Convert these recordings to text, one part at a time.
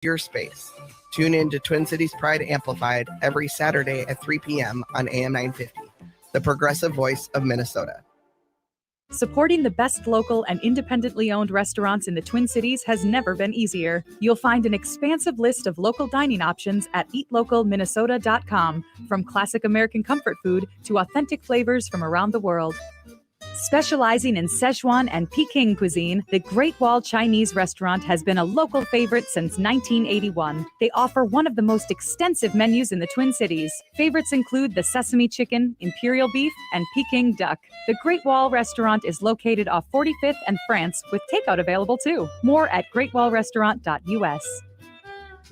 your space. Tune in to Twin Cities Pride Amplified every Saturday at 3 p.m. on AM 950, the progressive voice of Minnesota. Supporting the best local and independently owned restaurants in the Twin Cities has never been easier. You'll find an expansive list of local dining options at eatlocalminnesota.com, from classic American comfort food to authentic flavors from around the world. Specializing in Szechuan and Peking cuisine, the Great Wall Chinese restaurant has been a local favorite since 1981. They offer one of the most extensive menus in the Twin Cities. Favorites include the sesame chicken, imperial beef, and Peking duck. The Great Wall restaurant is located off 45th and France, with takeout available too. More at greatwallrestaurant.us.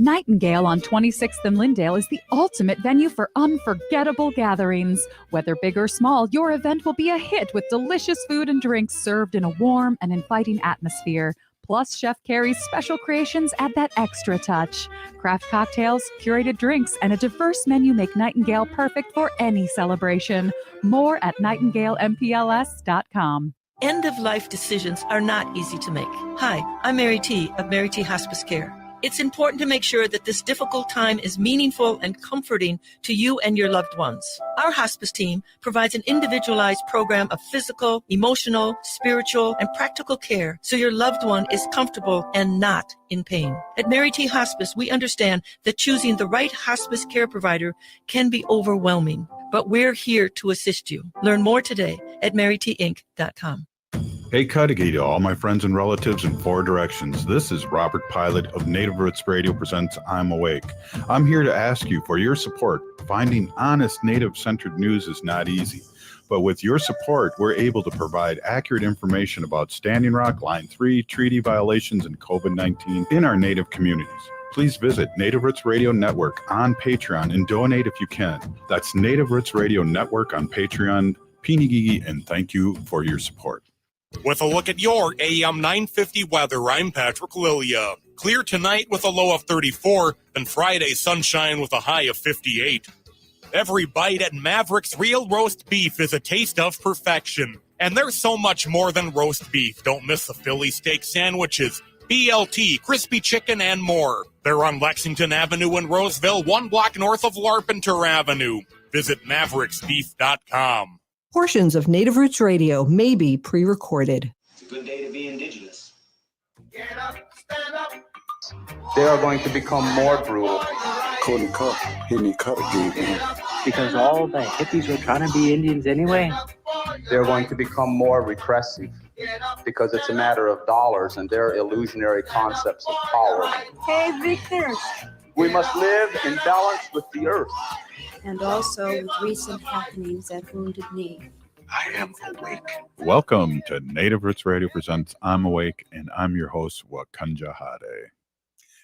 Nightingale on 26th and Lyndale is the ultimate venue for unforgettable gatherings. Whether big or small, your event will be a hit with delicious food and drinks served in a warm and inviting atmosphere. Plus, Chef Carrie's special creations add that extra touch. Craft cocktails, curated drinks, and a diverse menu make Nightingale perfect for any celebration. More at nightingalempls.com. End-of-life decisions are not easy to make. Hi, I'm Mary T. of Mary T. Hospice Care. It's important to make sure that this difficult time is meaningful and comforting to you and your loved ones. Our hospice team provides an individualized program of physical, emotional, spiritual, and practical care so your loved one is comfortable and not in pain. At Mary T. Hospice, we understand that choosing the right hospice care provider can be overwhelming, but we're here to assist you. Learn more today at marytinc.com. Hey, Cudahy to all my friends and relatives in four directions. This is Robert Pilot of Native Roots Radio presents I'm Awake. I'm here to ask you for your support. Finding honest Native-centered news is not easy, but with your support, we're able to provide accurate information about Standing Rock, Line 3, treaty violations, and COVID-19 in our Native communities. Please visit Native Roots Radio Network on Patreon and donate if you can. That's Native Roots Radio Network on Patreon. Pinigigi, and thank you for your support. With a look at your AM 950 weather, I'm Patrick Lilia. Clear tonight with a low of 34, and Friday sunshine with a high of 58. Every bite at Maverick's Real Roast Beef is a taste of perfection. And there's so much more than roast beef. Don't miss the Philly steak sandwiches, BLT, crispy chicken, and more. They're on Lexington Avenue in Roseville, 1 block north of Larpenteur Avenue. Visit mavericksbeef.com. Portions of Native Roots Radio may be pre-recorded. It's a good day to be indigenous. Get up, stand up. They are going to become more brutal. Couldn't cut, hit me cut again. Because all the hippies were trying to be Indians anyway. They're going to become more repressive because it's a matter of dollars and their illusionary concepts of power. Hey, Victor. We must live in balance with the earth. And also with recent happenings at Wounded Knee. I am awake. Welcome to Native Roots Radio presents I'm Awake, and I'm your host, Wakanja Hade.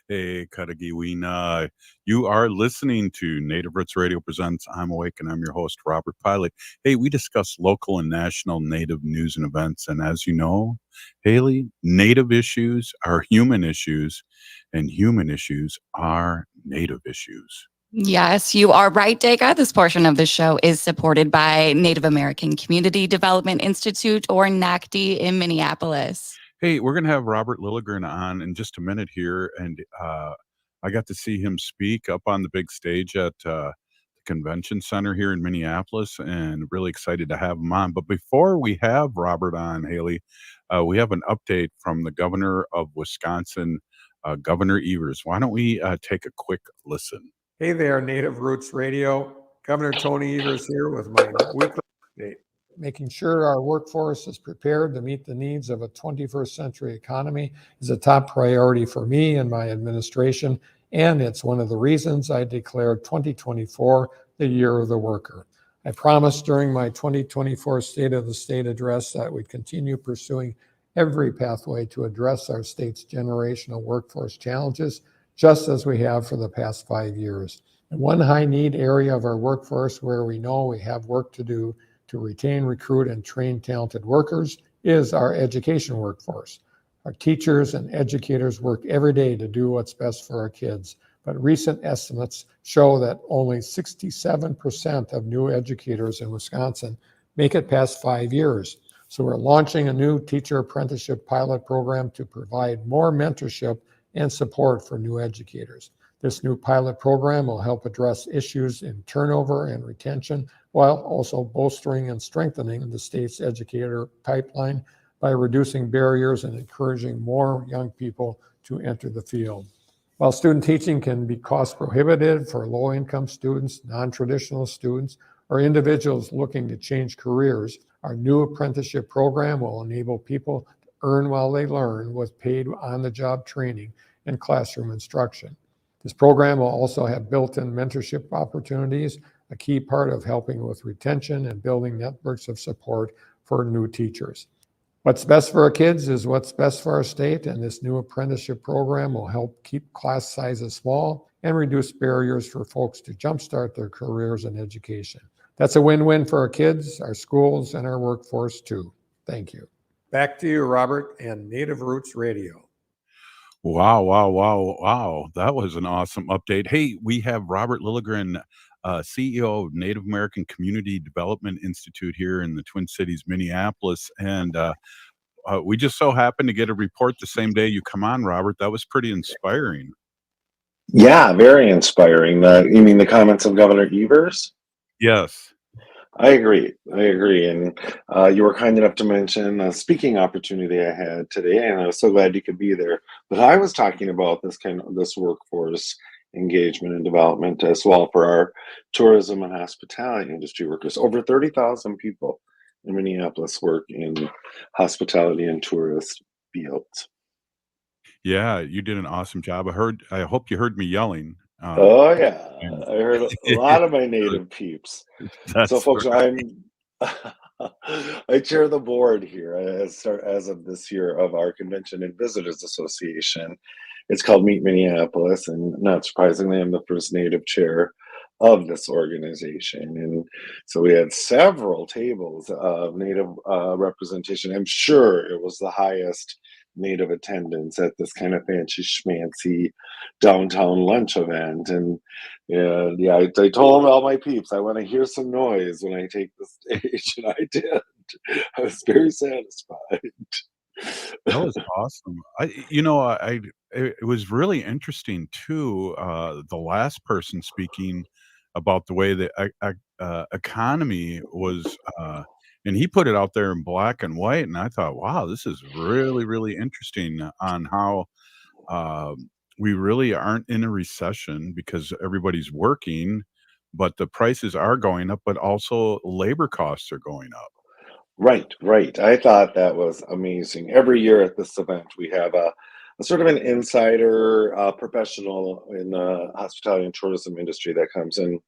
Hey, Karagiwina. You are listening to Native Roots Radio presents I'm Awake, and I'm your host, Robert Pilot. Hey, we discuss local and national Native news and events, and as you know, Haley, Native issues are human issues, and human issues are Native issues. Yes, you are right, Dega. This portion of the show is supported by Native American Community Development Institute, or NACDI, in Minneapolis. Hey, we're going to have Robert Lilligren on in just a minute here, and I got to see him speak up on the big stage at the convention center here in Minneapolis, and really excited to have him on. But before we have Robert on, Haley, we have an update from the governor of Wisconsin, Governor Evers. Why don't we take a quick listen? Hey there, Native Roots Radio. Governor Tony Evers here with my weekly update. Making sure our workforce is prepared to meet the needs of a 21st century economy is a top priority for me and my administration, and it's one of the reasons I declared 2024 the Year of the Worker. I promised during my 2024 State of the State address that we'd continue pursuing every pathway to address our state's generational workforce challenges, just as we have for the past 5 years. And one high need area of our workforce where we know we have work to do to retain, recruit, and train talented workers is our education workforce. Our teachers and educators work every day to do what's best for our kids, but recent estimates show that only 67% of new educators in Wisconsin make it past 5 years. So we're launching a new teacher apprenticeship pilot program to provide more mentorship and support for new educators. This new pilot program will help address issues in turnover and retention while also bolstering and strengthening the state's educator pipeline by reducing barriers and encouraging more young people to enter the field. While student teaching can be cost prohibitive for low-income students, non-traditional students, or individuals looking to change careers, our new apprenticeship program will enable people to earn while they learn with paid on-the-job training and classroom instruction. This program will also have built-in mentorship opportunities, a key part of helping with retention and building networks of support for new teachers. What's best for our kids is what's best for our state, and this new apprenticeship program will help keep class sizes small and reduce barriers for folks to jumpstart their careers in education. That's a win-win for our kids, our schools, and our workforce too. Thank you. Back to you, Robert, and Native Roots Radio. Wow. That was an awesome update. Hey, we have Robert Lilligren, CEO of Native American Community Development Institute here in the Twin Cities, Minneapolis. And we just so happened to get a report the same day you come on, Robert. That was pretty inspiring. Yeah, very inspiring. You mean the comments of Governor Evers? Yes. I agree. And you were kind enough to mention a speaking opportunity I had today, and I was so glad you could be there. But I was talking about this workforce engagement and development as well for our tourism and hospitality industry workers. Over 30,000 people in Minneapolis work in hospitality and tourist fields. Yeah, you did an awesome job. I hope you heard me yelling. Oh yeah, I heard a lot of my native peeps. So folks, right. I chair the board here as of this year of our Convention and Visitors Association. It's called Meet Minneapolis, and not surprisingly, I'm the first native chair of this organization. And so we had several tables of native representation. I'm sure it was the highest native attendance at this kind of fancy schmancy downtown lunch event. And I told all my peeps I want to hear some noise when I take the stage, and I did. I was very satisfied. That was awesome. It was really interesting too. The last person speaking about the way the economy was, and he put it out there in black and white, and I thought, wow, this is really, really interesting on how we really aren't in a recession because everybody's working, but the prices are going up, but also labor costs are going up. Right. I thought that was amazing. Every year at this event, we have a sort of an insider professional in the hospitality and tourism industry that comes in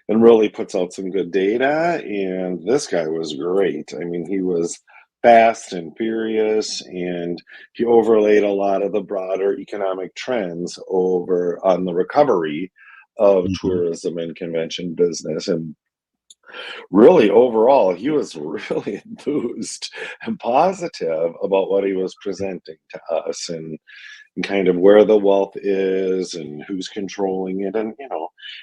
and really puts out some good data. And this guy was great. I mean, he was fast and furious, and he overlaid a lot of the broader economic trends over on the recovery of tourism and convention business. And really, overall, he was really enthused and positive about what he was presenting to us, and kind of where the wealth is and who's controlling it. And,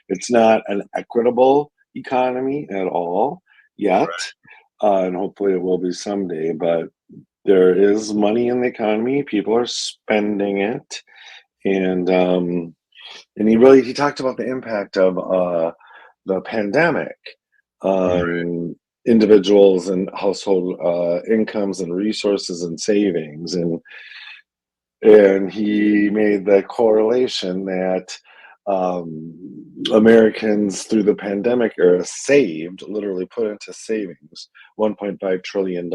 it's not an equitable economy at all yet. And hopefully it will be someday, but there is money in the economy. People are spending it. And he talked about the impact of the pandemic on individuals and household incomes and resources and savings. And he made the correlation that Americans through the pandemic era saved, literally put into savings, $1.5 trillion.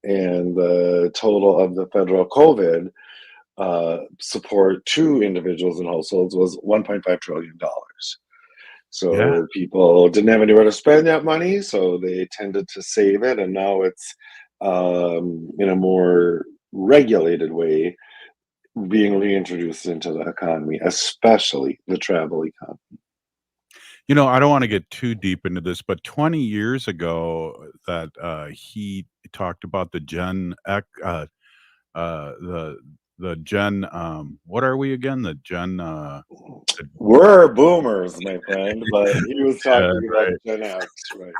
And the total of the federal COVID support to individuals and households was $1.5 trillion. So people didn't have anywhere to spend that money, so they tended to save it. And now it's in a more regulated way being reintroduced into the economy, especially the travel economy. I don't want to get too deep into this, but 20 years ago that he talked about the Gen, what are we again? The Gen, we're boomers, my friend, but he was talking about right. Gen X, right?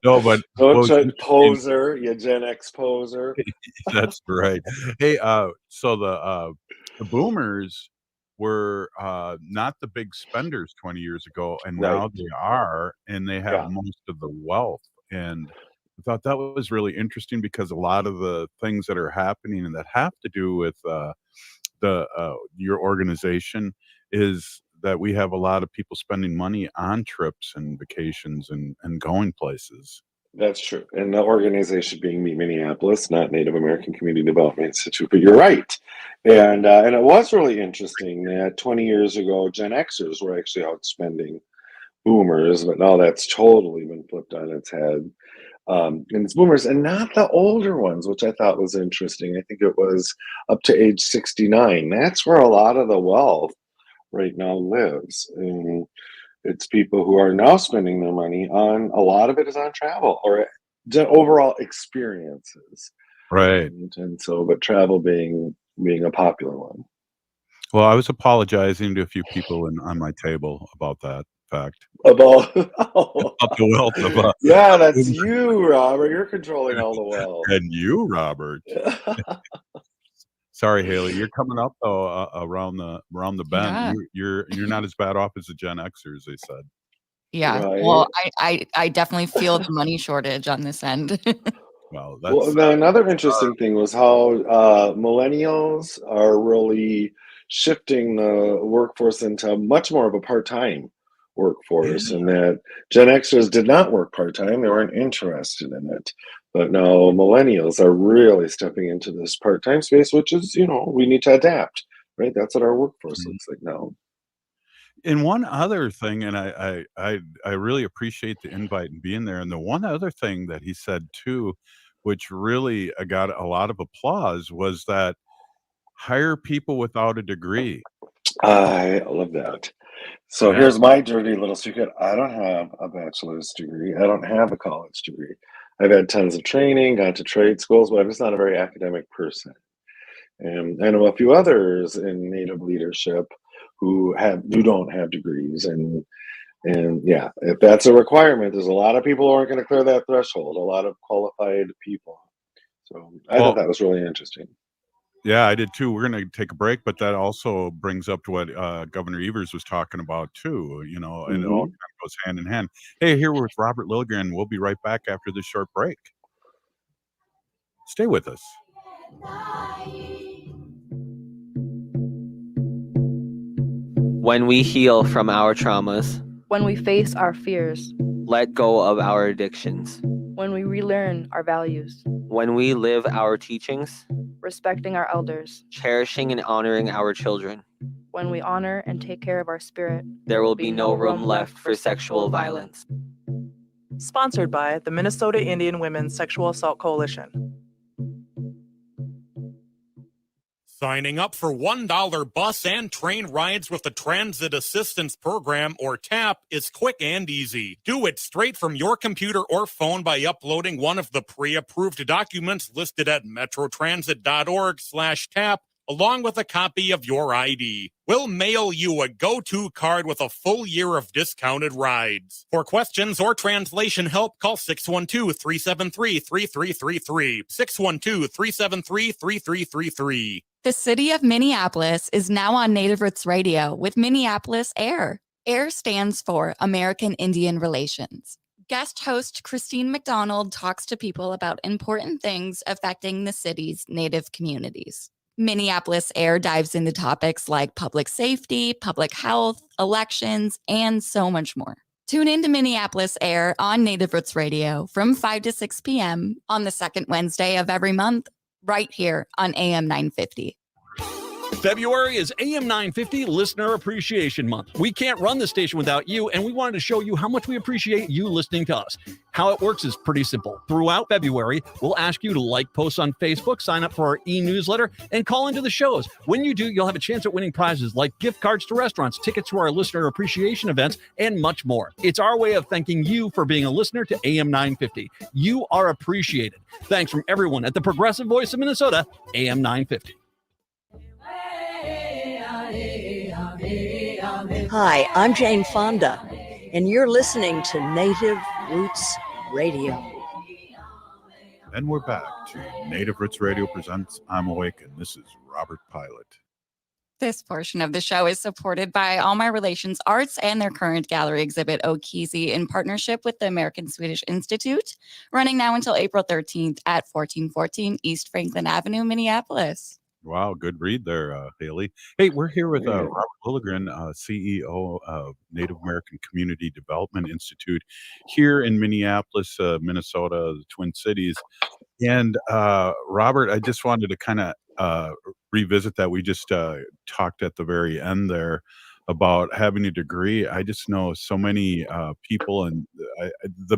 No, but poser, you Gen X poser. That's right. Hey, so the boomers were not the big spenders 20 years ago, and now they are, and they have most of the wealth. And I thought that was really interesting because a lot of the things that are happening and that have to do with your organization is that we have a lot of people spending money on trips and vacations and going places. That's true. And the organization being Minneapolis, not Native American Community Development Institute, but you're right. And it was really interesting that 20 years ago, Gen Xers were actually outspending boomers, but now that's totally been flipped on its head. And it's boomers and not the older ones, which I thought was interesting. I think it was up to age 69. That's where a lot of the wealth right now lives. And it's people who are now spending their money on, a lot of it is on travel or overall experiences. Right. And so, but travel being a popular one. Well, I was apologizing to a few people on my table about that fact. About the wealth of yeah, that's you, Robert. You're controlling all the wealth. And you, Robert. Sorry, Haley. You're coming up though around the bend. Yeah. You're not as bad off as the Gen Xers, they said. Yeah. Right. Well, I definitely feel the money shortage on this end. Well, another interesting thing was how millennials are really shifting the workforce into much more of a part-time workforce, and that Gen Xers did not work part-time. They weren't interested in it. But now millennials are really stepping into this part-time space, which is, we need to adapt, right? That's what our workforce looks like now. And one other thing, and I really appreciate the invite and being there. And the one other thing that he said too, which really got a lot of applause, was that hire people without a degree. I love that. So here's my dirty little secret. I don't have a bachelor's degree. I don't have a college degree. I've had tons of training, gone to trade schools, but I'm just not a very academic person. And I know a few others in Native leadership who don't have degrees. And yeah, if that's a requirement, there's a lot of people who aren't going to clear that threshold, a lot of qualified people. So I thought that was really interesting. Yeah, I did too. We're going to take a break, but that also brings up to what Governor Evers was talking about too, and it all kind of goes hand in hand. Hey, here we're with Robert Lilligren. We'll be right back after this short break. Stay with us. When we heal from our traumas, when we face our fears, let go of our addictions, when we relearn our values, when we live our teachings, respecting our elders, cherishing and honoring our children, when we honor and take care of our spirit, there will be no room left for sexual violence. Sponsored by the Minnesota Indian Women's Sexual Assault Coalition. Signing up for $1 bus and train rides with the Transit Assistance Program, or TAP, is quick and easy. Do it straight from your computer or phone by uploading one of the pre-approved documents listed at metrotransit.org/TAP, along with a copy of your ID. We'll mail you a go-to card with a full year of discounted rides. For questions or translation help, call 612-373-3333. 612-373-3333. The city of Minneapolis is now on Native Roots Radio with Minneapolis AIR. AIR stands for American Indian Relations. Guest host Christine McDonald talks to people about important things affecting the city's Native communities. Minneapolis AIR dives into topics like public safety, public health, elections, and so much more. Tune in to Minneapolis AIR on Native Roots Radio from 5 to 6 p.m. on the second Wednesday of every month, right here on AM 950. February is AM 950 Listener Appreciation Month. We can't run the station without you, and we wanted to show you how much we appreciate you listening to us. How it works is pretty simple. Throughout February, we'll ask you to like posts on Facebook, sign up for our e-newsletter, and call into the shows. When you do, you'll have a chance at winning prizes like gift cards to restaurants, tickets to our listener appreciation events, and much more. It's our way of thanking you for being a listener to AM 950. You are appreciated. Thanks from everyone at the Progressive Voice of Minnesota, AM 950. Hi, I'm Jane Fonda, and you're listening to Native Roots Radio. And we're back to Native Roots Radio presents I'm Awake, and this is Robert Pilot. This portion of the show is supported by All My Relations Arts and their current gallery exhibit, Okisi, in partnership with the American Swedish Institute, running now until April 13th at 1414 East Franklin Avenue, Minneapolis. Wow, good read there, Haley. Hey, we're here with Robert Lilligren, CEO of Native American Community Development Institute here in Minneapolis, Minnesota, the Twin Cities. And Robert, I just wanted to kind of revisit that. We just talked at the very end there about having a degree. I just know so many people, and the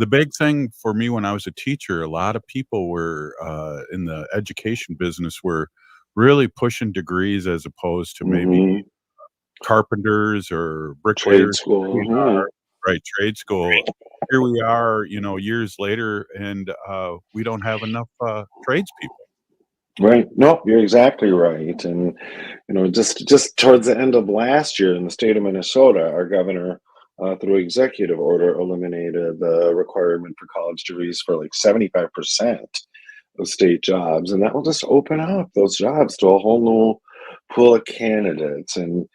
big thing for me when I was a teacher, a lot of people were in the education business were really pushing degrees as opposed to maybe carpenters or bricklayers. Trade school. Right, trade school. Here we are, years later, and we don't have enough tradespeople. Right. No, you're exactly right. And, just towards the end of last year in the state of Minnesota, our governor, through executive order, eliminated the requirement for college degrees for like 75% of state jobs. And that will just open up those jobs to a whole new pool of candidates. And,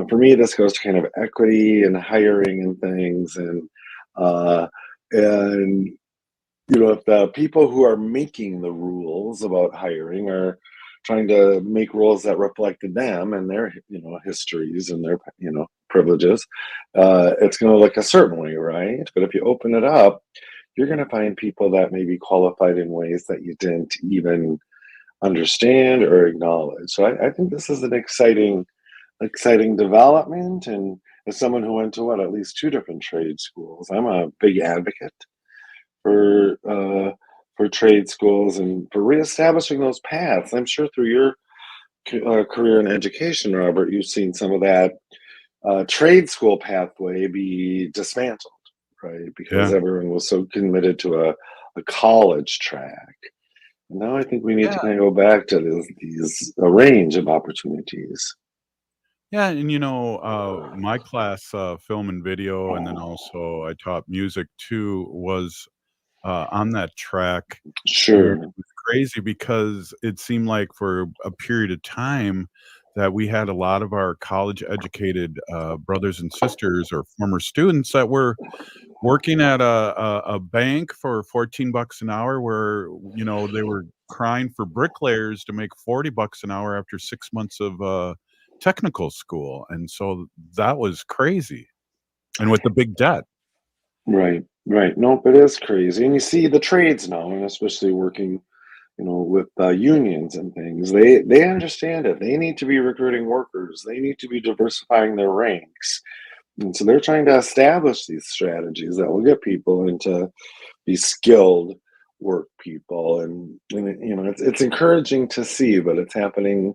for me, this goes to kind of equity and hiring and things. And if the people who are making the rules about hiring are trying to make rules that reflected them and their, histories and their, privileges, it's going to look a certain way, right? But if you open it up, you're going to find people that may be qualified in ways that you didn't even understand or acknowledge. So I think this is an exciting development. And as someone who went to at least 2 different trade schools, I'm a big advocate for trade schools and for reestablishing those paths. I'm sure through your career in education, Robert, you've seen some of that trade school pathway be dismantled, right? Because everyone was so committed to a college track. And now I think we need to kind of go back to a range of opportunities. Yeah, and my class, film and video, and then also I taught music too, was on that track. Sure. And it was crazy because it seemed like for a period of time that we had a lot of our college educated brothers and sisters or former students that were working at a bank for $14 an hour, where they were crying for bricklayers to make $40 an hour after 6 months of technical school. And so that was crazy, and with the big debt. Right. Nope, it is crazy. And you see the trades now, and especially working, with unions and things, they understand it. They need to be recruiting workers. They need to be diversifying their ranks. And so they're trying to establish these strategies that will get people into these skilled work people. And it's encouraging to see, but it's happening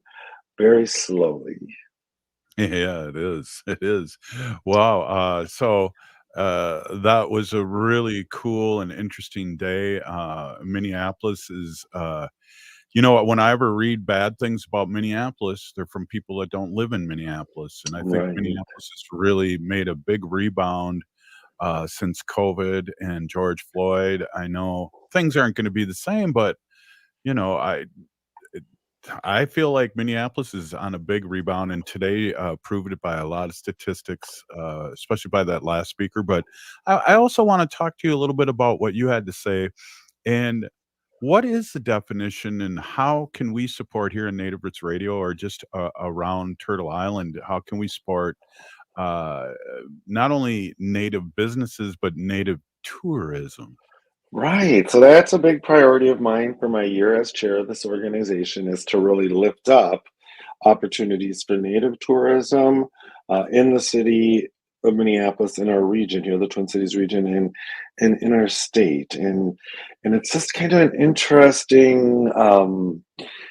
very slowly. Yeah, it is. It is. Wow. So that was a really cool and interesting day. Minneapolis is, when I ever read bad things about Minneapolis, they're from people that don't live in Minneapolis. And I think Minneapolis has really made a big rebound since COVID and George Floyd. I know things aren't going to be the same, but, I feel like Minneapolis is on a big rebound, and today proved it by a lot of statistics, especially by that last speaker. But I also want to talk to you a little bit about what you had to say, and what is the definition, and how can we support here in Native Roots Radio, or just around Turtle Island? How can we support not only Native businesses, but Native tourism? Right. So that's a big priority of mine for my year as chair of this organization, is to really lift up opportunities for Native tourism in the city of Minneapolis, in our region here, the Twin Cities region, and in our state. And it's just kind of an interesting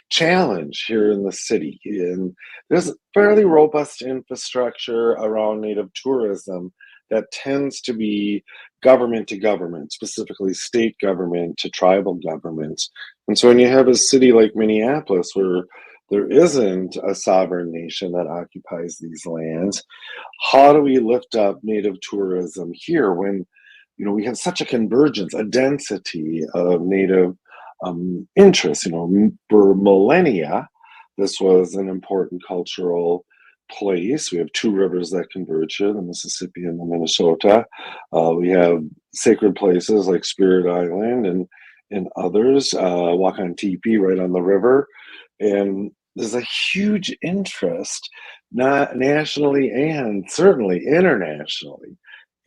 challenge here in the city. And there's fairly robust infrastructure around Native tourism that tends to be government to government, specifically state government to tribal governments. And so when you have a city like Minneapolis, where there isn't a sovereign nation that occupies these lands. How do we lift up native tourism here when, we have such a convergence, a density of native interests? For millennia, this was an important cultural place. We have two rivers that converge here, the Mississippi and the Minnesota. We have sacred places like Spirit Island and others, Wakan Teepee right on the river. And there's a huge interest, not nationally and certainly internationally,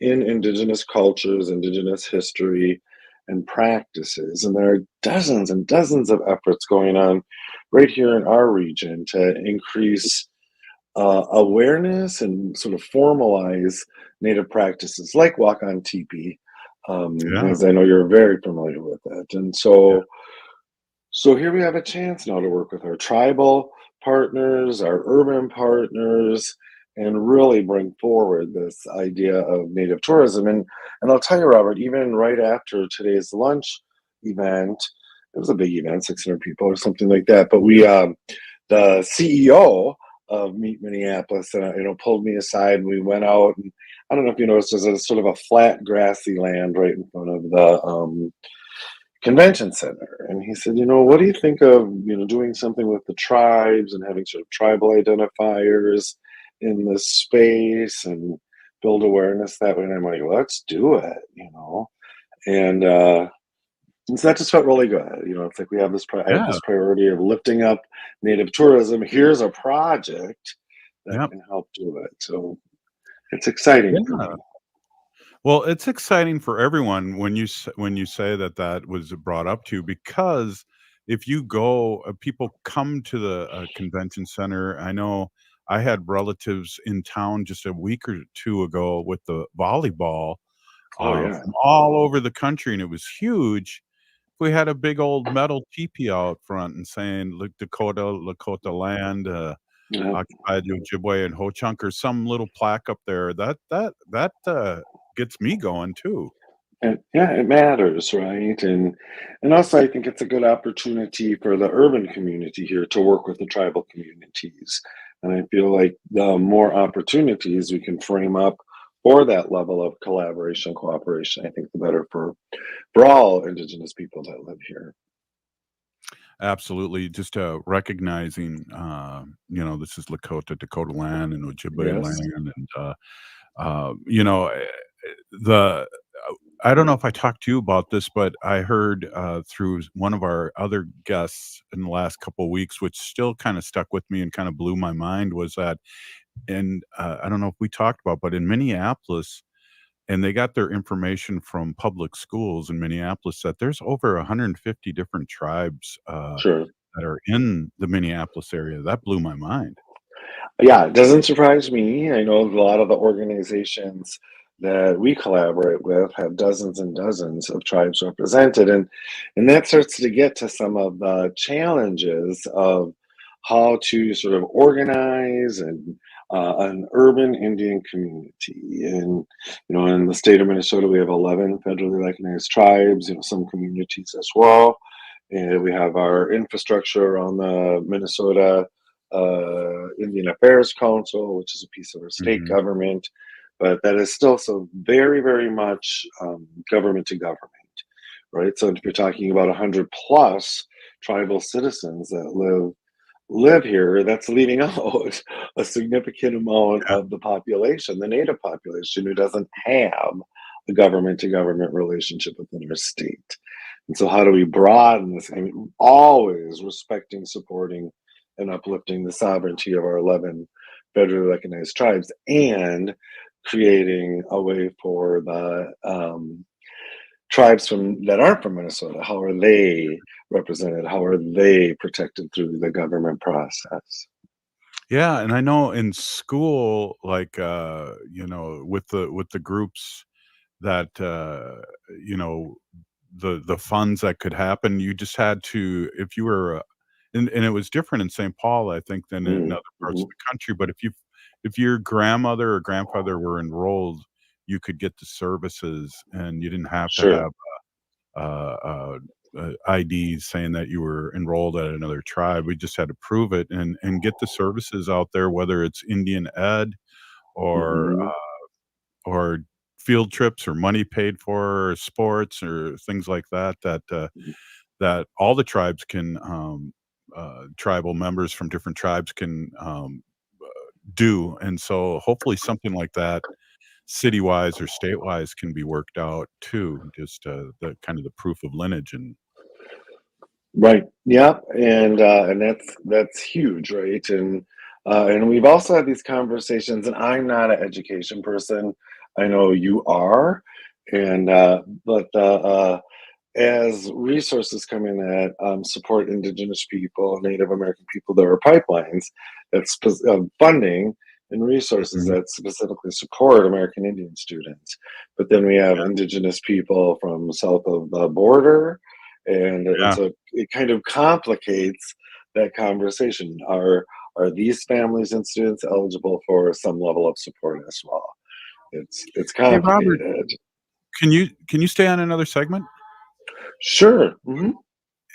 in indigenous cultures, indigenous history, and practices. And there are dozens and dozens of efforts going on right here in our region to increase awareness and sort of formalize native practices like Wakan Teepee, as I know you're very familiar with it. And so here we have a chance now to work with our tribal partners, our urban partners, and really bring forward this idea of native tourism. And I'll tell you, Robert, even right after today's lunch event, it was a big event, 600 people or something like that. But we, the CEO of Meet Minneapolis, pulled me aside, and we went out. And I don't know if you noticed, there's a sort of a flat, grassy land right in front of the convention center. And he said, what do you think of, doing something with the tribes and having sort of tribal identifiers in this space and build awareness that way? And I'm like, let's do it, And so that just felt really good. It's like we have this, I have this priority of lifting up native tourism. Here's a project that can help do it. So it's exciting for me. Well, it's exciting for everyone when you say that was brought up to, because if you go, people come to the convention center. I know I had relatives in town just a week or two ago with the volleyball from all over the country, and it was huge. We had a big old metal teepee out front and saying, "Look, Lakota land, occupied Ojibwe and Ho-Chunk," or some little plaque up there. That gets me going too. And it matters, right? And also I think it's a good opportunity for the urban community here to work with the tribal communities. And I feel like the more opportunities we can frame up for that level of collaboration, cooperation, I think the better for all indigenous people that live here. Absolutely. Just recognizing, this is Lakota, Dakota land, and Ojibwe land, and I don't know if I talked to you about this, but I heard through one of our other guests in the last couple of weeks, which still kind of stuck with me and kind of blew my mind, was that, and I don't know if we talked about, but in Minneapolis, and they got their information from public schools in Minneapolis, that there's over 150 different tribes that are in the Minneapolis area. That blew my mind. Yeah, it doesn't surprise me. I know a lot of the organizations that we collaborate with have dozens and dozens of tribes represented, and that starts to get to some of the challenges of how to sort of organize and an urban Indian community. And in the state of Minnesota, we have 11 federally recognized tribes, some communities as well, and we have our infrastructure on the Minnesota Indian Affairs Council, which is a piece of our state government, but that is still so very, very much government to government, right? So if you're talking about 100 plus tribal citizens that live here, that's leaving out a significant amount of the population, the native population, who doesn't have a government to government relationship within our state. And so how do we broaden this? I mean, always respecting, supporting, and uplifting the sovereignty of our 11 federally recognized tribes, and creating a way for the tribes that aren't from Minnesota. How are they represented? How are they protected through the government process? Yeah, and I know in school, like with the groups that the funds that could happen, you just had to, if you were and it was different in St. Paul, I think, than in other parts of the country. But if your grandmother or grandfather were enrolled, you could get the services, and you didn't have to have IDs saying that you were enrolled at another tribe. We just had to prove it and get the services out there, whether it's Indian Ed or field trips or money paid for, or sports or things like that. That all the tribes can, tribal members from different tribes can do, and so hopefully something like that, city-wise or state-wise, can be worked out too. Just the kind of the proof of lineage and Right. Yeah. And that's huge, right? And we've also had these conversations, and I'm not an education person. I know you are, and but as resources come in that support Indigenous people, Native American people, there are pipelines that's funding and resources that specifically support American Indian students. But then we have Indigenous people from south of the border, and so it kind of complicates that conversation. Are these families and students eligible for some level of support as well? It's Hey, Robert, complicated. can you stay on another segment? Sure. Mm-hmm.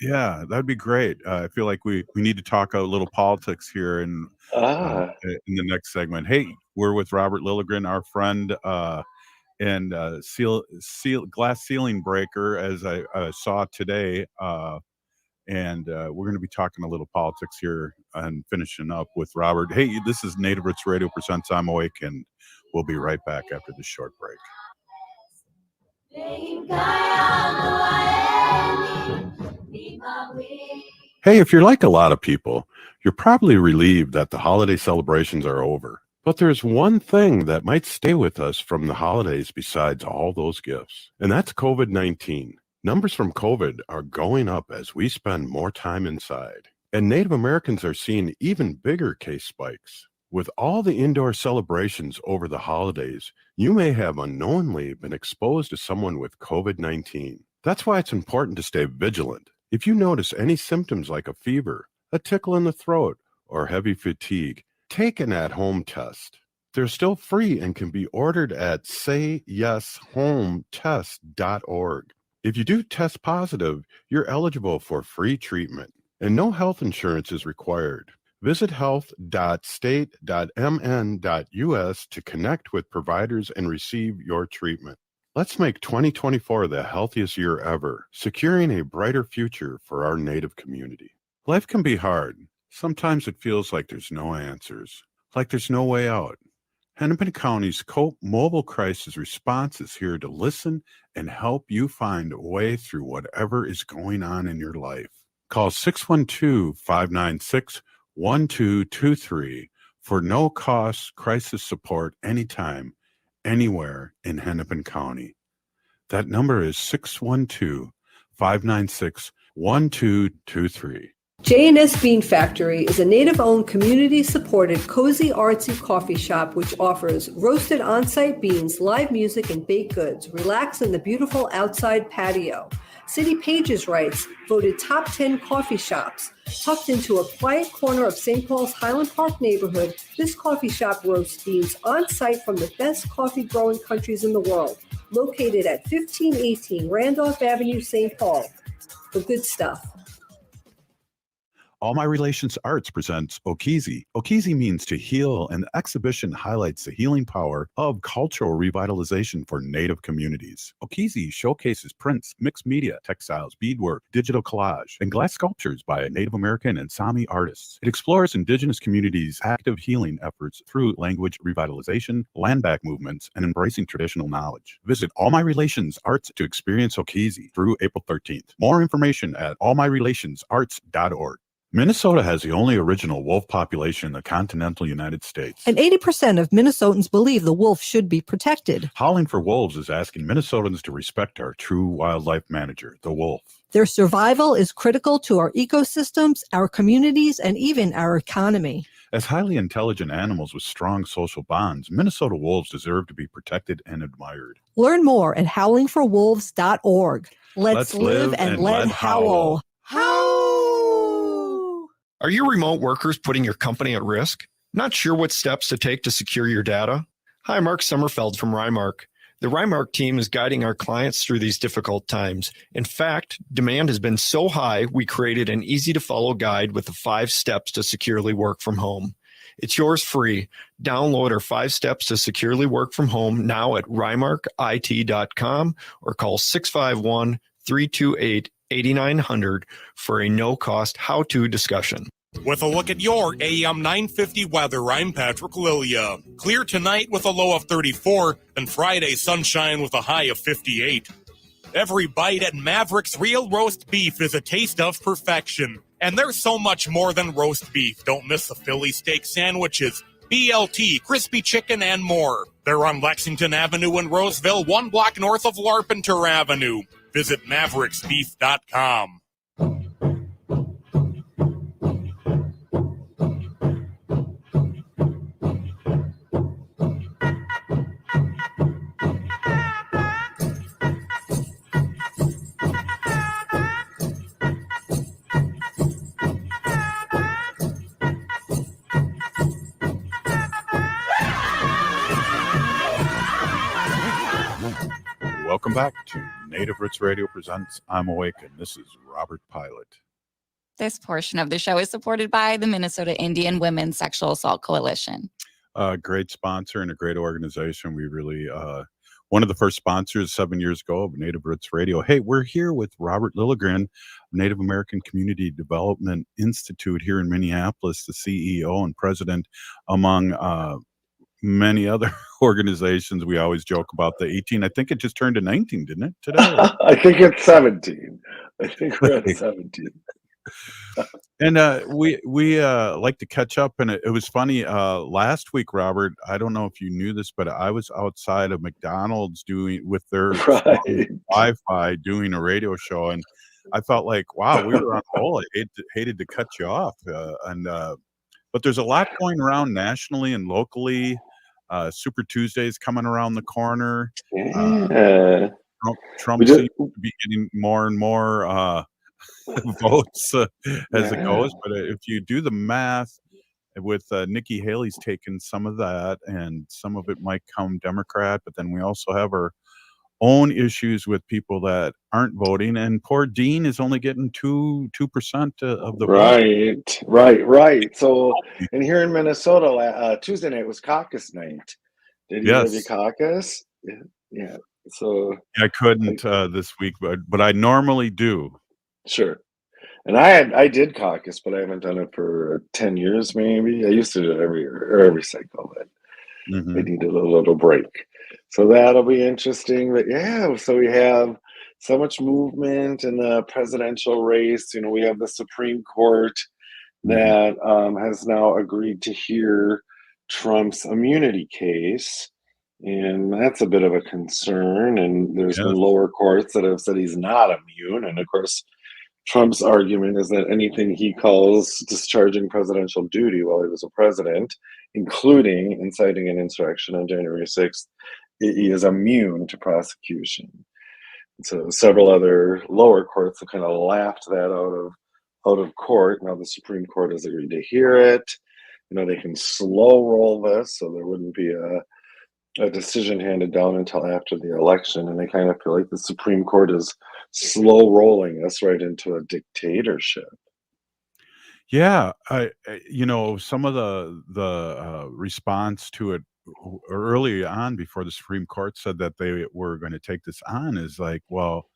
Yeah, that'd be great. I feel like we need to talk a little politics here in the next segment. Hey, we're with Robert Lilligren, our friend, and glass ceiling breaker, as I saw today. And we're going to be talking a little politics here and finishing up with Robert. Hey, this is Native Roots Radio presents I'm Awake, and we'll be right back after this short break. Hey, if you're like a lot of people, you're probably relieved that the holiday celebrations are over. But there's one thing that might stay with us from the holidays besides all those gifts, and that's COVID-19. Numbers from COVID are going up as we spend more time inside, and Native Americans are seeing even bigger case spikes. With all the indoor celebrations over the holidays, you may have unknowingly been exposed to someone with COVID-19. That's why it's important to stay vigilant. If you notice any symptoms like a fever, a tickle in the throat, or heavy fatigue, take an at-home test. They're still free and can be ordered at sayyeshometest.org. If you do test positive, you're eligible for free treatment, and no health insurance is required. Visit health.state.mn.us to connect with providers and receive your treatment. Let's make 2024 the healthiest year ever, securing a brighter future for our Native community. Life can be hard. Sometimes it feels like there's no answers, like there's no way out. Hennepin County's COPE Mobile Crisis Response is here to listen and help you find a way through whatever is going on in your life. Call 612-596-1223 for no-cost crisis support anytime, anywhere in Hennepin County. That number is 612-596-1223. J&S Bean Factory is a Native-owned, community-supported, cozy, artsy coffee shop which offers roasted on-site beans, live music, and baked goods. Relax in the beautiful outside patio. City Pages writes, voted top 10 coffee shops. Tucked into a quiet corner of St. Paul's Highland Park neighborhood, this coffee shop roasts beans on-site from the best coffee-growing countries in the world. Located at 1518 Randolph Avenue, St. Paul. The good stuff. All My Relations Arts presents Okizi. Okizi means to heal, and the exhibition highlights the healing power of cultural revitalization for Native communities. Okizi showcases prints, mixed media, textiles, beadwork, digital collage, and glass sculptures by Native American and Sami artists. It explores Indigenous communities' active healing efforts through language revitalization, land back movements, and embracing traditional knowledge. Visit All My Relations Arts to experience Okizi through April 13th. More information at allmyrelationsarts.org. Minnesota has the only original wolf population in the continental United States. And 80% of Minnesotans believe the wolf should be protected. Howling for Wolves is asking Minnesotans to respect our true wildlife manager, the wolf. Their survival is critical to our ecosystems, our communities, and even our economy. As highly intelligent animals with strong social bonds, Minnesota wolves deserve to be protected and admired. Learn more at howlingforwolves.org. Let's live and let howl. Are your remote workers putting your company at risk? Not sure what steps to take to secure your data? Hi, Mark Sommerfeld from Rymark. The Rymark team is guiding our clients through these difficult times. In fact, demand has been so high, we created an easy-to-follow guide with the 5 steps to securely work from home. It's yours free. Download our 5 steps to securely work from home now at rymarkit.com or call 651-328-8900 for a no-cost how-to discussion. With a look at your AM 950 weather, I'm Patrick Lilia. Clear tonight with a low of 34, and Friday sunshine with a high of 58. Every bite at Maverick's Real Roast Beef is a taste of perfection. And there's so much more than roast beef. Don't miss the Philly steak sandwiches, BLT, crispy chicken, and more. They're on Lexington Avenue in Roseville, 1 block north of Larpenteur Avenue. Visit mavericksbeef.com. Welcome back to Native Roots Radio presents I'm Awake, and this is Robert Pilot. This portion of the show is supported by the Minnesota Indian Women's Sexual Assault Coalition. A great sponsor and a great organization. We really, one of the first sponsors 7 years ago of Native Roots Radio. Hey, we're here with Robert Lilligren, Native American Community Development Institute here in Minneapolis, the CEO and president, among many other organizations. We always joke about the 18. I think it just turned to 19, didn't it, today? I think it's 17. I think we're at 17. And we like to catch up, and it was funny. Last week, Robert, I don't know if you knew this, but I was outside of McDonald's with their Wi-Fi doing a radio show, and I felt like, wow, we were on a roll. I hated to cut you off, but there's a lot going around nationally and locally. Super Tuesday's coming around the corner. Trump seems to be getting more and more votes as it goes. But if you do the math, with Nikki Haley's taken some of that, and some of it might come Democrat, but then we also have our own issues with people that aren't voting, and poor Dean is only getting 2% of the vote. Right. So, and here in Minnesota, Tuesday night was caucus night. Did you have your caucus? Yeah. So I couldn't this week, but I normally do. Sure. And I did caucus, but I haven't done it for 10 years, maybe. I used to do it every year or every cycle, but I needed a little break. So that'll be interesting. But yeah, so we have so much movement in the presidential race. You know, we have the Supreme Court that has now agreed to hear Trump's immunity case. And that's a bit of a concern. And there's been lower courts that have said he's not immune. And of course, Trump's argument is that anything he calls discharging presidential duty while he was a president, including inciting an insurrection on January 6th, he is immune to prosecution. So several other lower courts have kind of laughed that out of court. Now the Supreme Court has agreed to hear it. You know, they can slow roll this, so there wouldn't be a decision handed down until after the election. And I kind of feel like the Supreme Court is slow rolling us right into a dictatorship. Yeah, some of the response to it early on, before the Supreme Court said that they were going to take this on, is like, well,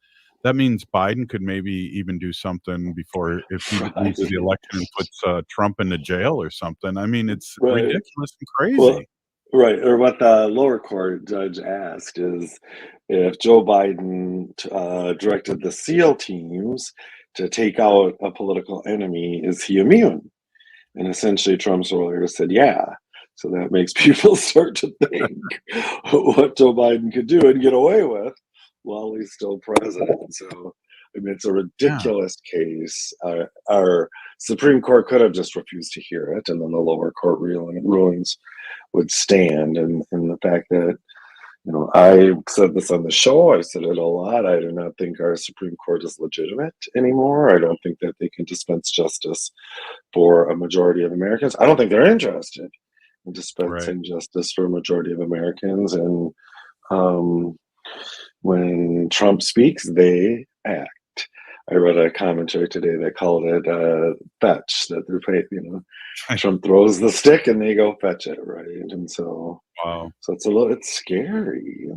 that means Biden could maybe even do something before, if he loses the election and puts Trump into jail or something. I mean, it's ridiculous and crazy. Well, right. Or what the lower court judge asked is, if Joe Biden directed the SEAL teams to take out a political enemy, is he immune? And essentially Trump's lawyer said, yeah. So that makes people start to think what Joe Biden could do and get away with while he's still president. So, I mean, it's a ridiculous case. Our Supreme Court could have just refused to hear it, and then the lower court rulings would stand. And the fact that, you know, I said this on the show, I said it a lot, I do not think our Supreme Court is legitimate anymore. I don't think that they can dispense justice for a majority of Americans. I don't think they're interested in dispensing justice for a majority of Americans. And When Trump speaks, they act. I read a commentary today that called it fetch, that Trump throws the stick and they go fetch it, right? And so, Wow. so it's scary.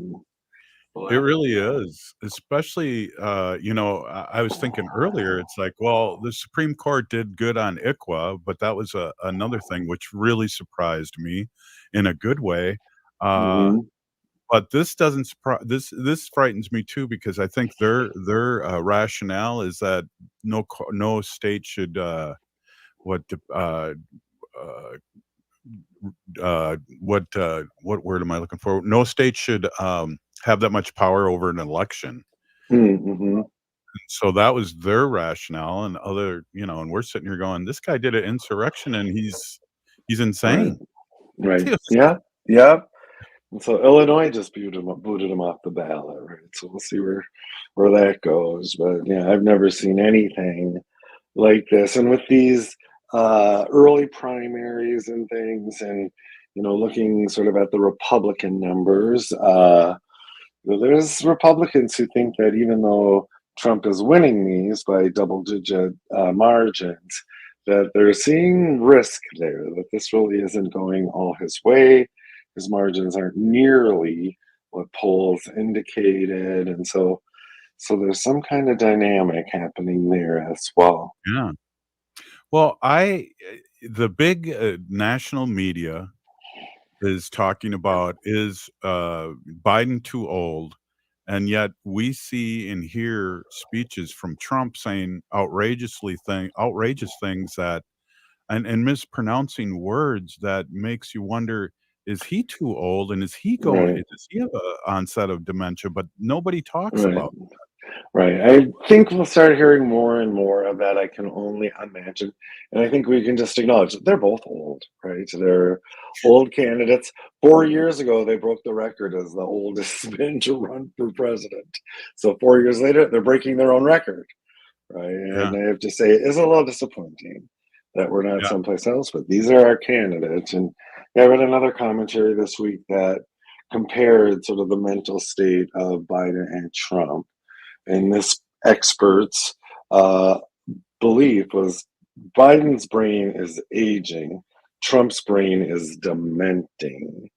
It really is, especially, I was thinking earlier, it's like, well, the Supreme Court did good on ICWA, but that was another thing which really surprised me in a good way. Mhm. But this doesn't surprise this frightens me too because I think their rationale is that no state should what uh, what word am I looking for? No state should have that much power over an election. Mm-hmm. So that was their rationale, and and we're sitting here going, "This guy did an insurrection, and he's Right. insane." Right. Yeah. Yeah. And so Illinois just booted him off the ballot, right? So we'll see where that goes. But yeah, I've never seen anything like this. And with these early primaries and things, and looking sort of at the Republican numbers, there's Republicans who think that even though Trump is winning these by double-digit margins, that they're seeing risk there, that this really isn't going all his way. His margins aren't nearly what polls indicated, and so there's some kind of dynamic happening there as well. Yeah. Well, the big national media is talking about is Biden too old, and yet we see and hear speeches from Trump saying outrageous things that and mispronouncing words that makes you wonder, is he too old and Right. does he have a onset of dementia? But nobody talks Right. about. Right. I think we'll start hearing more and more of that. I can only imagine. And I think we can just acknowledge that they're both old, right? They're old candidates. 4 years ago, they broke the record as the oldest man to run for president. So 4 years later, they're breaking their own record, right? Yeah. And I have to say, it is a little disappointing that we're not Yeah. someplace else, but these are our candidates. And I read another commentary this week that compared sort of the mental state of Biden and Trump. And this expert's belief was Biden's brain is aging, Trump's brain is dementing.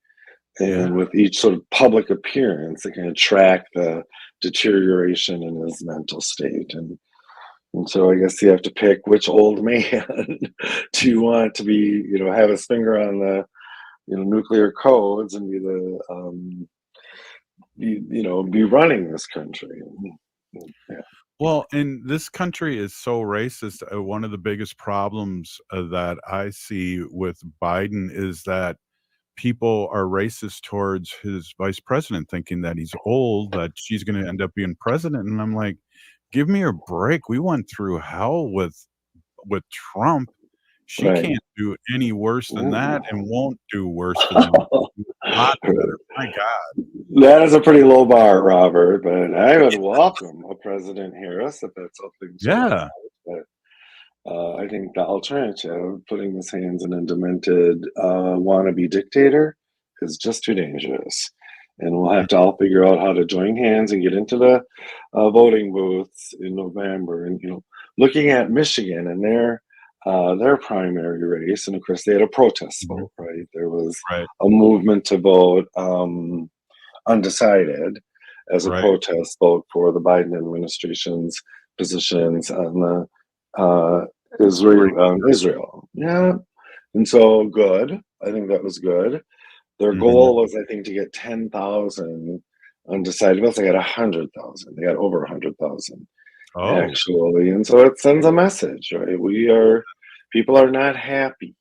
And with each sort of public appearance, it can track the deterioration in his mental state. And so I guess you have to pick which old man do you want to be, have his finger on the, nuclear codes and be the, be running this country. Yeah. Well, and this country is so racist. One of the biggest problems that I see with Biden is that people are racist towards his vice president, thinking that he's old, that she's going to end up being president. And I'm like, give me a break. We went through hell with Trump. She Right. can't do any worse than that, and won't do worse than that. A lot better. My God. That is a pretty low bar, Robert, but I would welcome a President Harris if that's how things work Yeah. out. But I think the alternative, putting his hands in a demented wannabe dictator, is just too dangerous. And we'll have to all figure out how to join hands and get into the voting booths in November. And looking at Michigan and their primary race, and of course they had a protest vote, right? There was a movement to vote undecided as a protest vote for the Biden administration's positions on the Israel. Yeah. And so good. I think that was good. Their goal was, I think, to get 10,000 undecided votes. They got 100,000. They got over 100,000 actually. And so it sends a message, right? People are not happy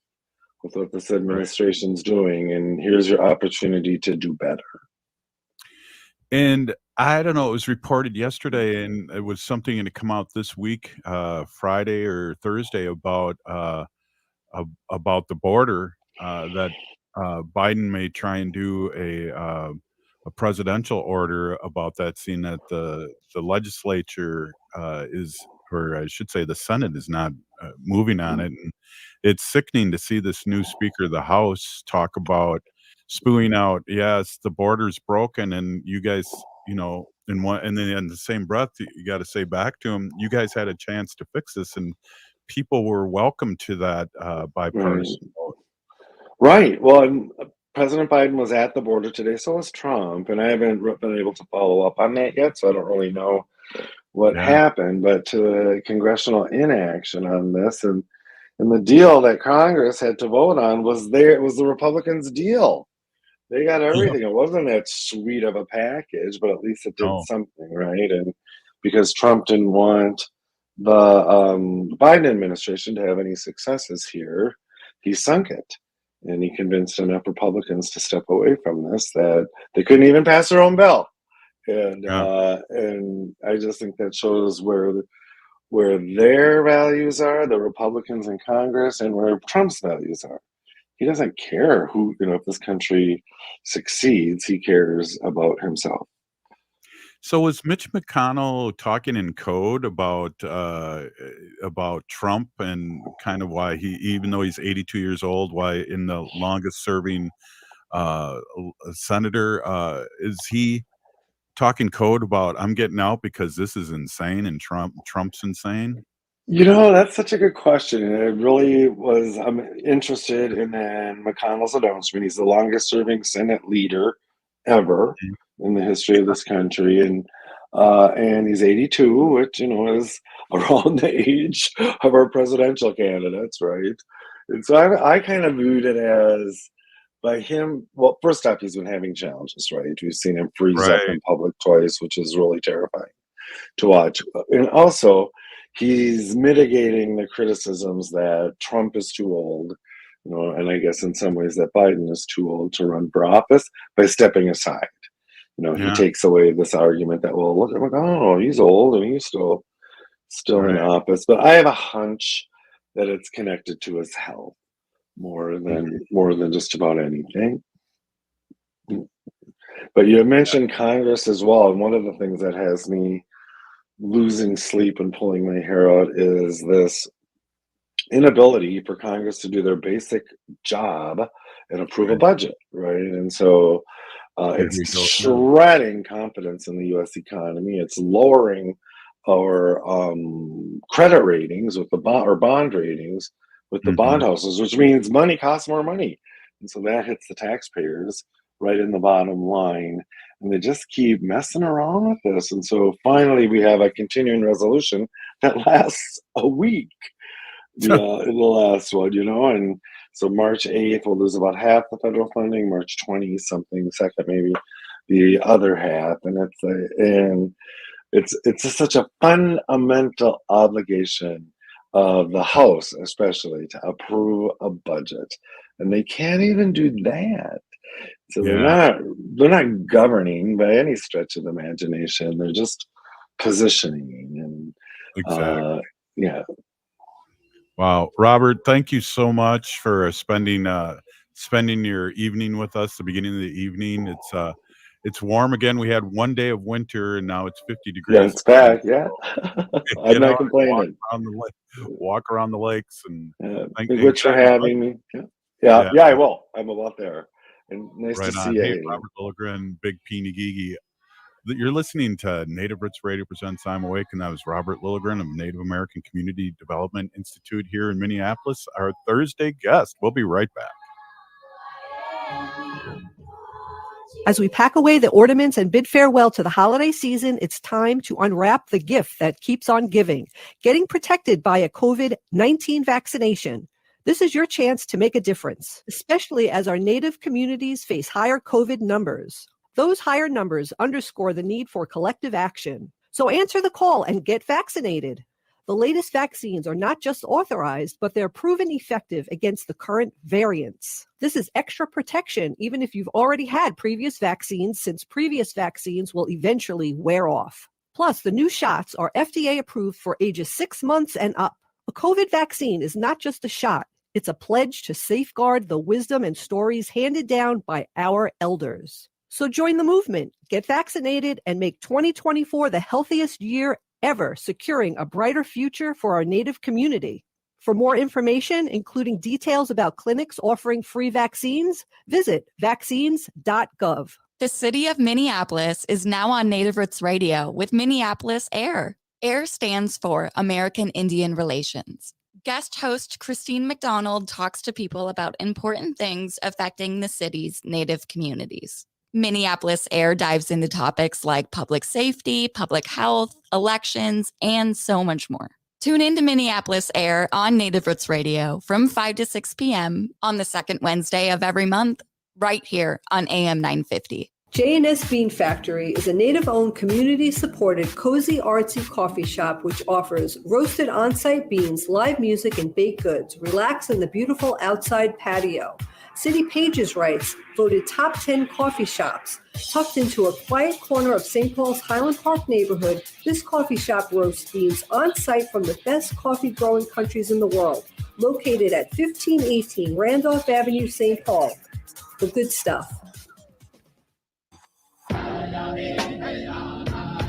with what this administration's doing, and here's your opportunity to do better. And I don't know, it was reported yesterday, and it was something to come out this week, Friday or Thursday, about the border, that Biden may try and do a presidential order about that, seeing that the legislature or I should say the Senate is not moving on it. And it's sickening to see this new Speaker of the House talk about spewing out, yes, the border's broken, and you guys, in one, and then in the same breath, you got to say back to them, you guys had a chance to fix this, and people were welcome to that bipartisan vote. Right. Well, President Biden was at the border today, so was Trump, and I haven't been able to follow up on that yet, so I don't really know what happened. But to the congressional inaction on this, and the deal that Congress had to vote on was there. It was the Republicans' deal. They got everything. It wasn't that sweet of a package, but at least it did something, right? And because Trump didn't want the Biden administration to have any successes here, he sunk it. And he convinced enough Republicans to step away from this that they couldn't even pass their own bill. And I just think that shows where their values are, the Republicans in Congress, and where Trump's values are. He doesn't care who, if this country succeeds, he cares about himself. So was Mitch McConnell talking in code about Trump and kind of why he, even though he's 82 years old, why in the longest serving senator, is he talking code about I'm getting out because this is insane and Trump's insane? That's such a good question. And I'm interested in McConnell's announcement. He's the longest serving Senate leader ever in the history of this country. And he's 82, which, is around the age of our presidential candidates, right? And so I kind of viewed it as, by him, well, first off, he's been having challenges, right? We've seen him freeze up in public twice, which is really terrifying to watch. And also, he's mitigating the criticisms that Trump is too old, and I guess in some ways that Biden is too old to run for office by stepping aside. He takes away this argument that, well, look at McConnell, he's old and he's still in office. But I have a hunch that it's connected to his health more than just about anything. But you mentioned Congress as well, and one of the things that has me losing sleep and pulling my hair out is this inability for Congress to do their basic job and approve a budget, right? And so it's shredding confidence in the U.S. economy. It's lowering our credit ratings with the bond ratings with the bond houses, which means money costs more money. And so that hits the taxpayers right in the bottom line. And they just keep messing around with this. And so finally we have a continuing resolution that lasts a week in the last one, and so March 8th we'll lose about half the federal funding, March 20-something second maybe the other half. And it's just such a fundamental obligation of the House, especially, to approve a budget. And they can't even do that. So they're not governing by any stretch of the imagination. They're just positioning and Wow, Robert, thank you so much for spending your evening with us. The beginning of the evening, it's warm again. We had one day of winter, and now it's 50 degrees. Yeah, it's back. Yeah, I'm not complaining. Walk around the lakes, and thanks for having me. Yeah, I will. I'm about there. And nice to see you. Hey, Robert Lilligren, Big Peeny Geegy. You're listening to Native Roots Radio presents I'm Awake, and that was Robert Lilligren of Native American Community Development Institute here in Minneapolis, our Thursday guest. We'll be right back. As we pack away the ornaments and bid farewell to the holiday season, it's time to unwrap the gift that keeps on giving, getting protected by a COVID-19 vaccination. This is your chance to make a difference, especially as our Native communities face higher COVID numbers. Those higher numbers underscore the need for collective action. So answer the call and get vaccinated. The latest vaccines are not just authorized, but they're proven effective against the current variants. This is extra protection, even if you've already had previous vaccines, since previous vaccines will eventually wear off. Plus, the new shots are FDA approved for ages 6 months and up. A COVID vaccine is not just a shot. It's a pledge to safeguard the wisdom and stories handed down by our elders. So join the movement, get vaccinated, and make 2024 the healthiest year ever, securing a brighter future for our Native community. For more information, including details about clinics offering free vaccines, visit vaccines.gov. The city of Minneapolis is now on Native Roots Radio with Minneapolis AIR. AIR stands for American Indian Relations. Guest host Christine McDonald talks to people about important things affecting the city's Native communities. Minneapolis AIR dives into topics like public safety, public health, elections, and so much more. Tune in to Minneapolis AIR on Native Roots Radio from 5 to 6 p.m. on the second Wednesday of every month, right here on AM 950. J&S Bean Factory is a Native-owned, community-supported, cozy, artsy coffee shop which offers roasted on-site beans, live music, and baked goods. Relax in the beautiful outside patio. City Pages writes, voted top 10 coffee shops. Tucked into a quiet corner of St. Paul's Highland Park neighborhood, this coffee shop roasts beans on-site from the best coffee-growing countries in the world. Located at 1518 Randolph Avenue, St. Paul. The good stuff.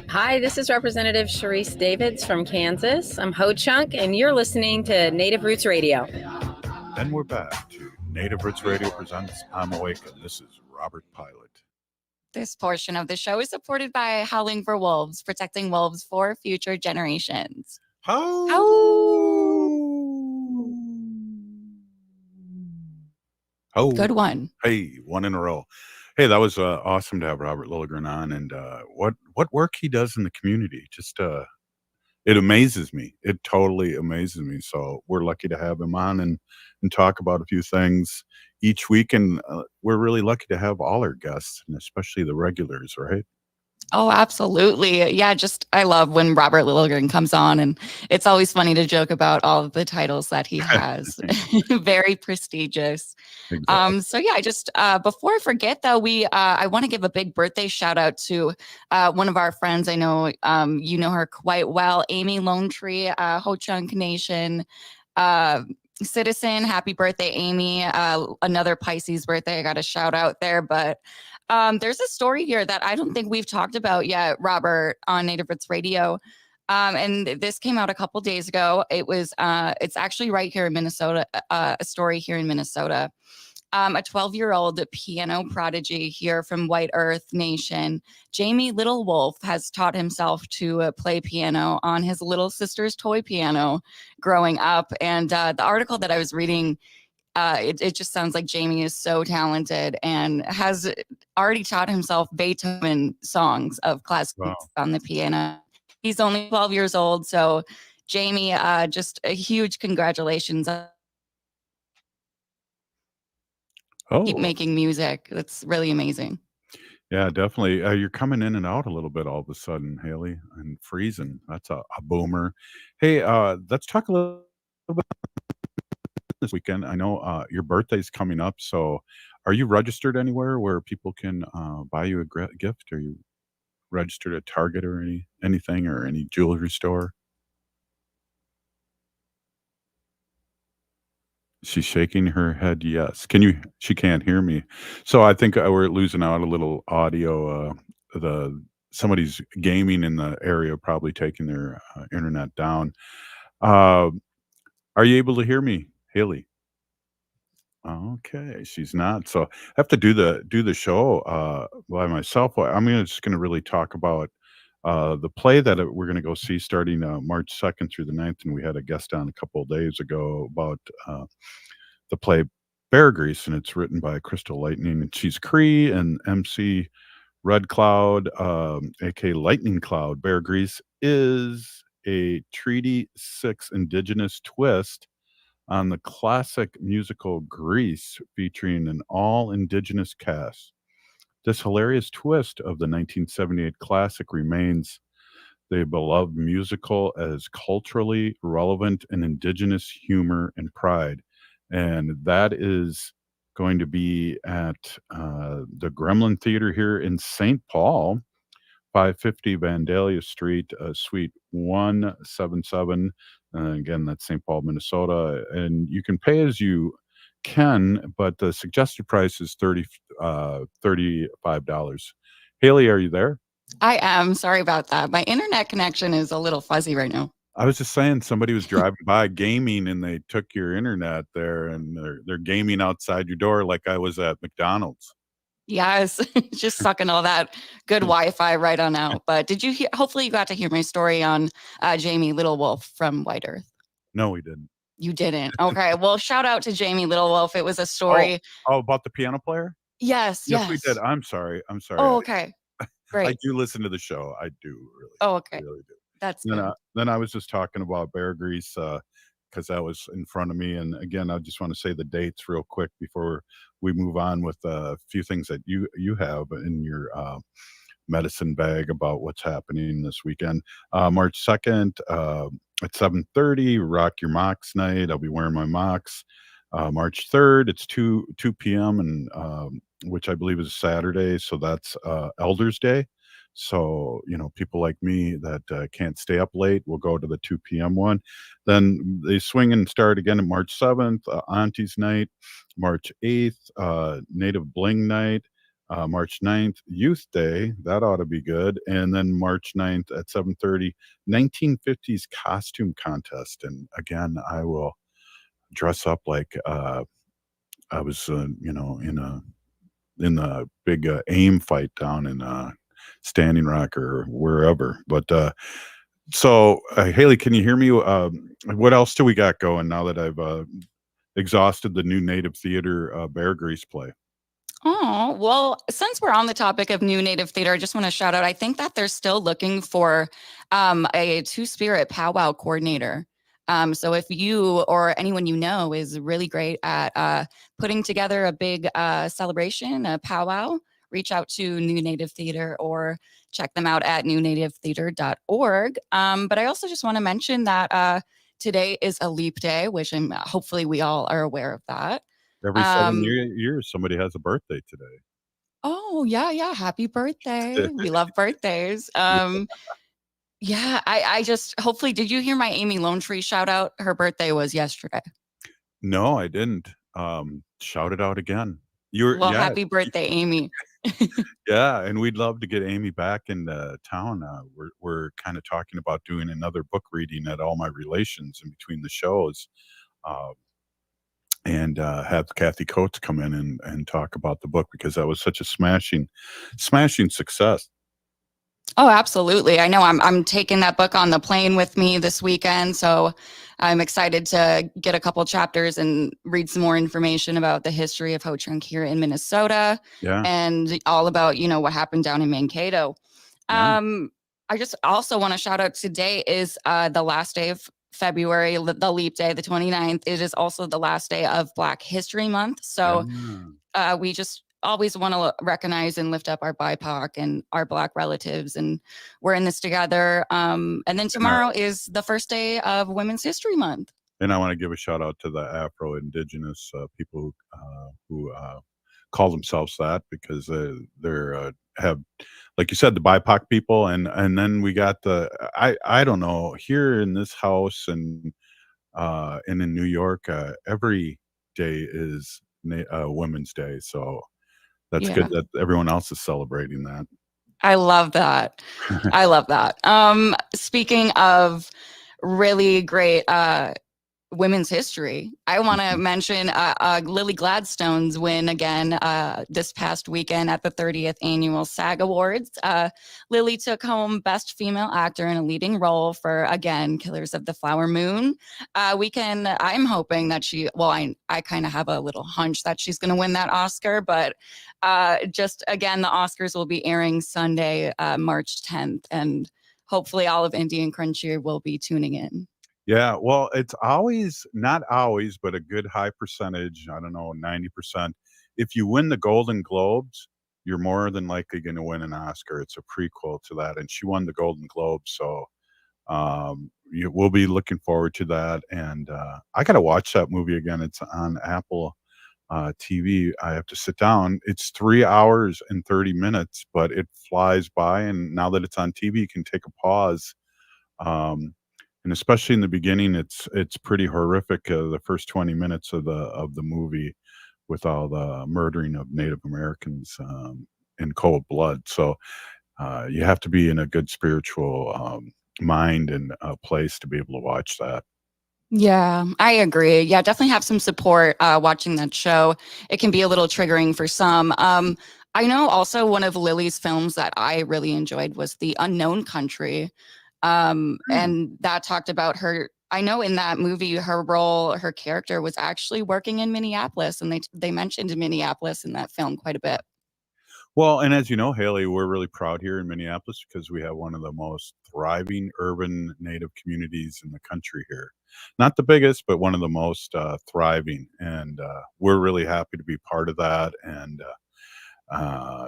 Hi, this is Representative Sharice Davids from Kansas. I'm Ho Chunk, and you're listening to Native Roots Radio. And we're back to Native Roots Radio presents I'm Awake, and this is Robert Pilot. This portion of the show is supported by Howling for Wolves, protecting wolves for future generations. Oh, good one. Hey, one in a row. Hey, that was awesome to have Robert Lilligren on, and what work he does in the community. Just it amazes me. It totally amazes me. So we're lucky to have him on and talk about a few things each week, and we're really lucky to have all our guests, and especially the regulars, right? Oh, absolutely. Yeah, I love when Robert Lilligren comes on, and it's always funny to joke about all of the titles that he has. Very prestigious. Exactly. So yeah, before I forget though, I want to give a big birthday shout out to one of our friends. I know you know her quite well, Amy Lone Tree, Ho Chunk Nation citizen. Happy birthday, Amy. Another Pisces birthday. I got a shout out there, but there's a story here that I don't think we've talked about yet, Robert, on Native Roots Radio. And this came out a couple days ago. It's actually right here in Minnesota, a story here in Minnesota. A 12-year-old piano prodigy here from White Earth Nation, Jamie Little Wolf, has taught himself to play piano on his little sister's toy piano growing up. And the article that I was reading, it just sounds like Jamie is so talented and has already taught himself Beethoven songs of classical music on the piano. He's only 12 years old. So Jamie, just a huge congratulations. Keep making music. That's really amazing. Yeah, definitely. You're coming in and out a little bit all of a sudden, Haley, and freezing. That's a boomer. Hey, let's talk a little bit this weekend. I know your birthday's coming up, so are you registered anywhere where people can buy you a gift? Are you registered at Target or anything or any jewelry store? She's shaking her head yes. She can't hear me. So I think we're losing out a little audio. Somebody's gaming in the area, probably taking their internet down. Are you able to hear me, Haley? Okay, she's not. So I have to do the show by myself. I'm just going to really talk about the play that we're going to go see starting March 2nd through the 9th. And we had a guest on a couple of days ago about the play Bear Grease, and it's written by Crystal Lightning, and she's Cree, and MC Red Cloud, aka Lightning Cloud. Bear Grease is a Treaty 6 indigenous twist on the classic musical Grease, featuring an all-indigenous cast. This hilarious twist of the 1978 classic remains the beloved musical as culturally relevant and indigenous humor and pride. And that is going to be at the Gremlin Theater here in St. Paul, 550 Vandalia Street, Suite 177. Again, that's St. Paul, Minnesota. And you can pay as you can, but the suggested price is $35. Haley, are you there? I am. Sorry about that. My internet connection is a little fuzzy right now. I was just saying somebody was driving by gaming and they took your internet there and they're gaming outside your door like I was at McDonald's. Yes, just sucking all that good Wi-Fi right on out. But did you hear? Hopefully, you got to hear my story on Jamie Little Wolf from White Earth. No, we didn't. You didn't. Okay. Well, shout out to Jamie Little Wolf. It was a Oh, story. about the piano player? Yes. Yes, we did. Yes. I'm sorry. I'm sorry. Oh, okay. I Great. do listen to the show. I do really. Oh, okay. Really do. That's Then good. I was just talking about Bear Grease because that was in front of me. And again, I just want to say the dates real quick before we move on with a few things that you have in your medicine bag about what's happening this weekend. March 2nd at 7:30, Rock Your Mocks night. I'll be wearing my mocks. March 3rd, it's 2 p.m. and which I believe is Saturday, so that's Elders Day. So, people like me that can't stay up late will go to the 2 p.m. one. Then they swing and start again at March 7th, Auntie's Night, March 8th, Native Bling Night, March 9th, Youth Day. That ought to be good. And then March 9th at 7:30, 1950s costume contest. And again, I will dress up like I was, in the big aim fight down in Standing Rock or wherever. But so, Haley, can you hear me? What else do we got going now that I've exhausted the new Native Theater Bear Grease play? Oh, well, since we're on the topic of new Native theater, I just want to shout out, I think that they're still looking for a Two-Spirit powwow coordinator. So if you or anyone you know is really great at putting together a big celebration, a powwow, reach out to New Native Theater or check them out at newnativetheater.org. But I also just want to mention that today is a leap day, which hopefully we all are aware of that. Every 7 years, somebody has a birthday today. Oh, yeah. Happy birthday. We love birthdays. Yeah, I just hopefully, did you hear my Amy Lone Tree shout out? Her birthday was yesterday. No, I didn't. Shout it out again. Well, happy birthday, Amy. Yeah, and we'd love to get Amy back in town. We're kind of talking about doing another book reading at all my relations in between the shows. And have Kathy Coates come in and talk about the book because that was such a smashing success. Oh, absolutely. I know I'm taking that book on the plane with me this weekend, so I'm excited to get a couple chapters and read some more information about the history of Ho-Chunk here in Minnesota. Yeah. And all about, what happened down in Mankato. Yeah. I just also want to shout out, today is the last day of February, the leap day, the 29th. It is also the last day of Black History Month. So we just always want to recognize and lift up our BIPOC and our Black relatives, and we're in this together. And then tomorrow is the first day of Women's History Month. And I want to give a shout out to the Afro-Indigenous people who call themselves that because they're have, like you said, the BIPOC people, and then we got I don't know, here in this house and in New York, every day is Women's Day, so that's good that everyone else is celebrating that. I love that. I love that. Speaking of really great women's history, I want to mention Lily Gladstone's win again this past weekend at the 30th annual SAG Awards. Lily took home Best Female Actor in a Leading Role for, again, Killers of the Flower Moon. I'm hoping that I kind of have a little hunch that she's going to win that Oscar, but just again, the Oscars will be airing Sunday, March 10th, and hopefully all of Indian Country will be tuning in. Yeah, well, it's always, not always, but a good high percentage, I don't know, 90%. If you win the Golden Globes, you're more than likely going to win an Oscar. It's a prequel to that, and she won the Golden Globe, so we'll be looking forward to that. And I got to watch that movie again. It's on Apple TV. I have to sit down. It's 3 hours and 30 minutes, but it flies by, and now that it's on TV, you can take a pause. And especially in the beginning, it's pretty horrific. The first 20 minutes of the movie, with all the murdering of Native Americans in cold blood. So you have to be in a good spiritual mind and place to be able to watch that. Yeah, I agree. Yeah, definitely have some support watching that show. It can be a little triggering for some. I know also one of Lily's films that I really enjoyed was The Unknown Country. And that talked about her. I know in that movie, her character was actually working in Minneapolis, and they mentioned Minneapolis in that film quite a bit. Well, and as you know, Haley, we're really proud here in Minneapolis because we have one of the most thriving urban Native communities in the country here. Not the biggest, but one of the most thriving. And we're really happy to be part of that. And,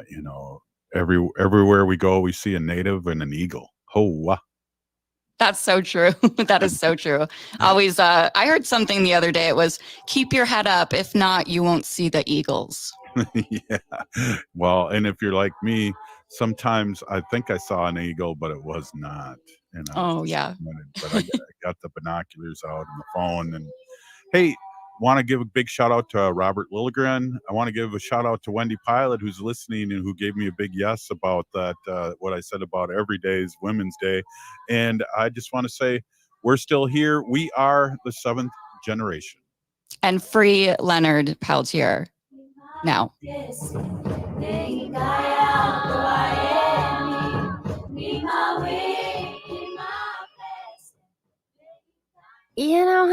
you know, everywhere we go, we see a Native and an eagle. Ho-wah. That's so true. That is so true. Always, I heard something the other day. It was, keep your head up. If not, you won't see the eagles. Yeah. Well, and if you're like me, sometimes I think I saw an eagle, but it was not. You know. Oh, yeah. But I got the binoculars out and the phone. And hey, want to give a big shout out to Robert Lilligren. I want to give a shout out to Wendy Pilot, who's listening and who gave me a big yes about that. What I said about every day is Women's Day, and I just want to say we're still here. We are the 7th generation. And free Leonard Peltier. Now. You know,